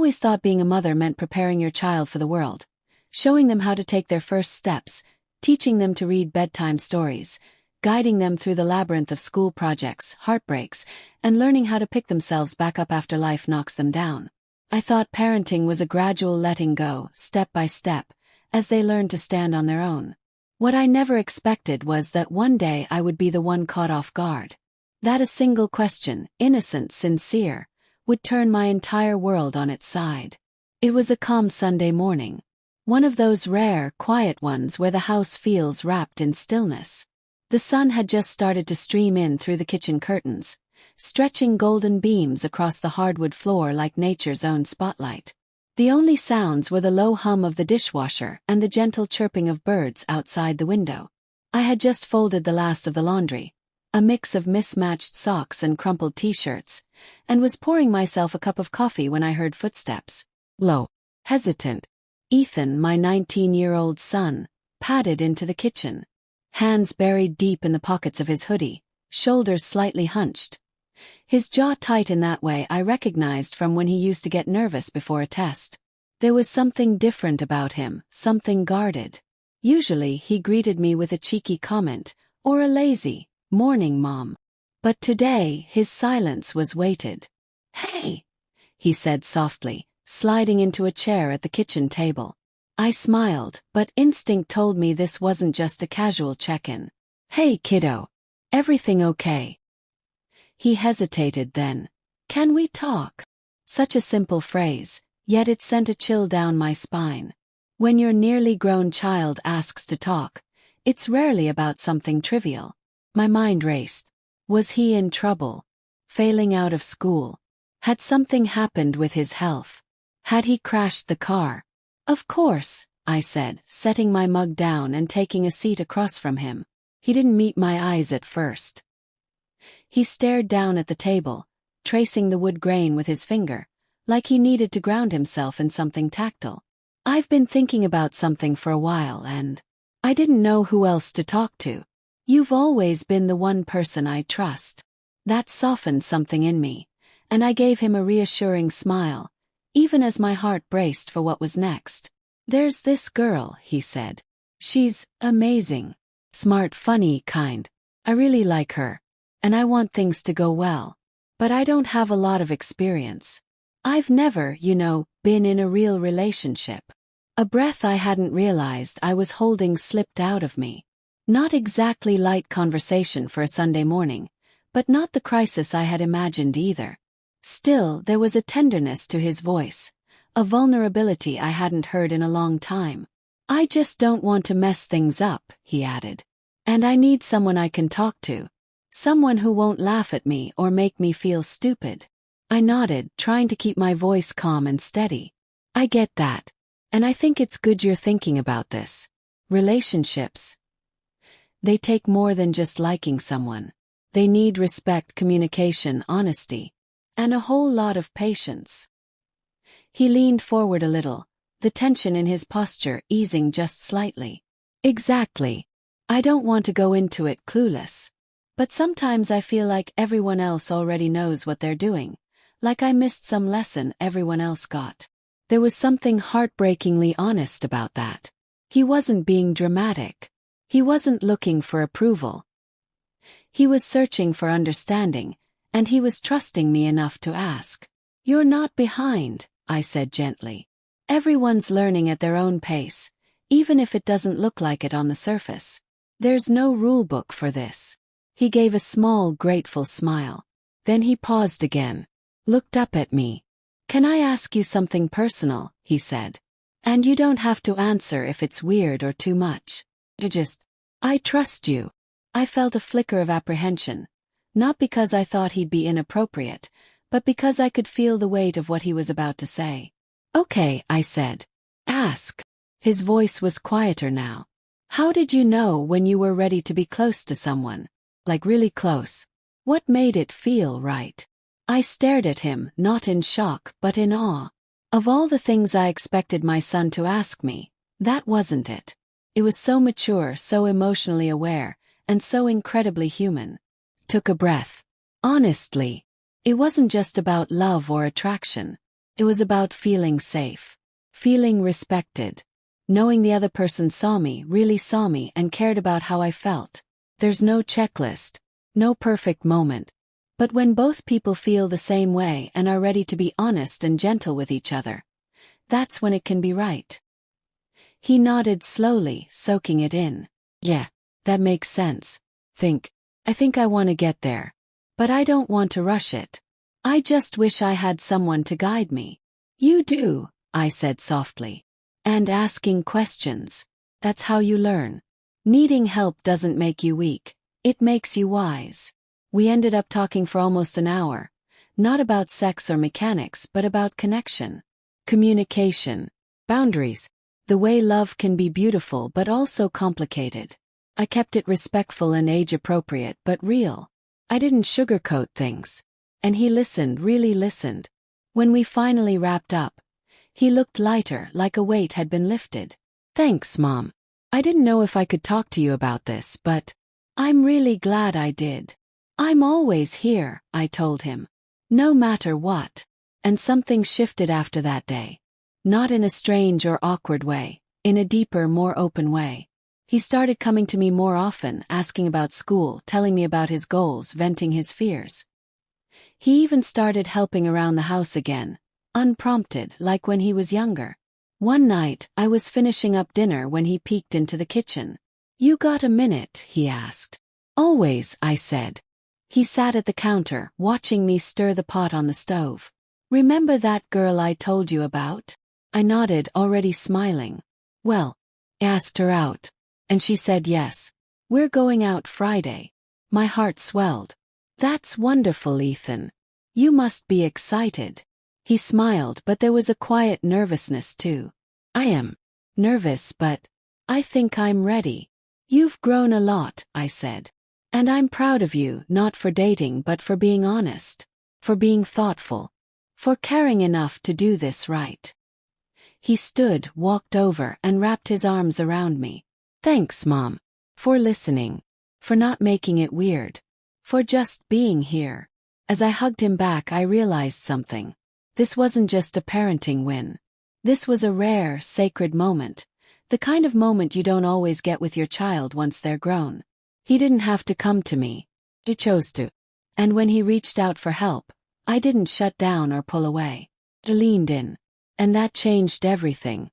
always thought being a mother meant preparing your child for the world, showing them how to take their first steps, teaching them to read bedtime stories, guiding them through the labyrinth of school projects, heartbreaks, and learning how to pick themselves back up after life knocks them down. I thought parenting was a gradual letting go, step by step, as they learned to stand on their own. What I never expected was that one day I would be the one caught off guard. That a single question, innocent, sincere, would turn my entire world on its side. It was a calm Sunday morning. One of those rare, quiet ones where the house feels wrapped in stillness. The sun had just started to stream in through the kitchen curtains, stretching golden beams across the hardwood floor like nature's own spotlight. The only sounds were the low hum of the dishwasher and the gentle chirping of birds outside the window. I had just folded the last of the laundry, a mix of mismatched socks and crumpled t-shirts, and was pouring myself a cup of coffee when I heard footsteps. Low, hesitant. Ethan, my 19-year-old son, padded into the kitchen. Hands buried deep in the pockets of his hoodie, shoulders slightly hunched. His jaw tight in that way I recognized from when he used to get nervous before a test. There was something different about him, something guarded. Usually he greeted me with a cheeky comment, or a lazy, "Morning, Mom." But today his silence was weighted. "Hey," he said softly, sliding into a chair at the kitchen table. I smiled, but instinct told me this wasn't just a casual check-in. "Hey, kiddo. Everything okay?" He hesitated then. "Can we talk?" Such a simple phrase, yet it sent a chill down my spine. When your nearly grown child asks to talk, it's rarely about something trivial. My mind raced. Was he in trouble? Failing out of school? Had something happened with his health? Had he crashed the car? "Of course," I said, setting my mug down and taking a seat across from him. He didn't meet my eyes at first. He stared down at the table, tracing the wood grain with his finger, like he needed to ground himself in something tactile. "I've been thinking about something for a while and I didn't know who else to talk to. You've always been the one person I trust." That softened something in me, and I gave him a reassuring smile, even as my heart braced for what was next. "There's this girl," he said. "She's amazing. Smart, funny kind. I really like her. And I want things to go well. But I don't have a lot of experience. I've never, been in a real relationship." A breath I hadn't realized I was holding slipped out of me. Not exactly light conversation for a Sunday morning, but not the crisis I had imagined either. Still, there was a tenderness to his voice, a vulnerability I hadn't heard in a long time. "I just don't want to mess things up," he added. "And I need someone I can talk to. Someone who won't laugh at me or make me feel stupid." I nodded, trying to keep my voice calm and steady. "I get that. And I think it's good you're thinking about this. Relationships, they take more than just liking someone. They need respect, communication, honesty, and a whole lot of patience." He leaned forward a little, the tension in his posture easing just slightly. "Exactly. I don't want to go into it clueless. But sometimes I feel like everyone else already knows what they're doing, like I missed some lesson everyone else got." There was something heartbreakingly honest about that. He wasn't being dramatic. He wasn't looking for approval. He was searching for understanding, and he was trusting me enough to ask. "You're not behind," I said gently. "Everyone's learning at their own pace, even if it doesn't look like it on the surface. There's no rulebook for this." He gave a small, grateful smile. Then he paused again, looked up at me. "Can I ask you something personal?" he said. "And you don't have to answer if it's weird or too much. I trust you." I felt a flicker of apprehension, not because I thought he'd be inappropriate, but because I could feel the weight of what he was about to say. "Okay," I said. "Ask." His voice was quieter now. "How did you know when you were ready to be close to someone? Like really close? What made it feel right?" I stared at him, not in shock, but in awe. Of all the things I expected my son to ask me, that wasn't it. It was so mature, so emotionally aware, and so incredibly human. Took a breath. "Honestly, it wasn't just about love or attraction. It was about feeling safe, feeling respected, knowing the other person saw me, really saw me, and cared about how I felt. There's no checklist, no perfect moment. But when both people feel the same way and are ready to be honest and gentle with each other, that's when it can be right. He nodded slowly, soaking it in. Yeah, that makes sense. I think I want to get there. But I don't want to rush it. I just wish I had someone to guide me. You do, I said softly. And asking questions. That's how you learn. Needing help doesn't make you weak. It makes you wise. We ended up talking for almost an hour. Not about sex or mechanics, but about connection. Communication. Boundaries. The way love can be beautiful but also complicated. I kept it respectful and age-appropriate but real. I didn't sugarcoat things. And he listened, really listened. When we finally wrapped up, he looked lighter, like a weight had been lifted. Thanks, Mom. I didn't know if I could talk to you about this, but I'm really glad I did. I'm always here, I told him. No matter what. And something shifted after that day. Not in a strange or awkward way, in a deeper, more open way. He started coming to me more often, asking about school, telling me about his goals, venting his fears. He even started helping around the house again, unprompted, like when he was younger. One night, I was finishing up dinner when he peeked into the kitchen. You got a minute? He asked. Always, I said. He sat at the counter, watching me stir the pot on the stove. Remember that girl I told you about? I nodded, already smiling. Well, I asked her out. And she said yes. We're going out Friday. My heart swelled. That's wonderful, Ethan. You must be excited. He smiled, but there was a quiet nervousness too. I am nervous, but I think I'm ready. You've grown a lot, I said. And I'm proud of you, not for dating but for being honest, for being thoughtful, for caring enough to do this right. He stood, walked over, and wrapped his arms around me. Thanks, Mom. For listening. For not making it weird. For just being here. As I hugged him back, I realized something. This wasn't just a parenting win. This was a rare, sacred moment. The kind of moment you don't always get with your child once they're grown. He didn't have to come to me. He chose to. And when he reached out for help, I didn't shut down or pull away. I leaned in. And that changed everything.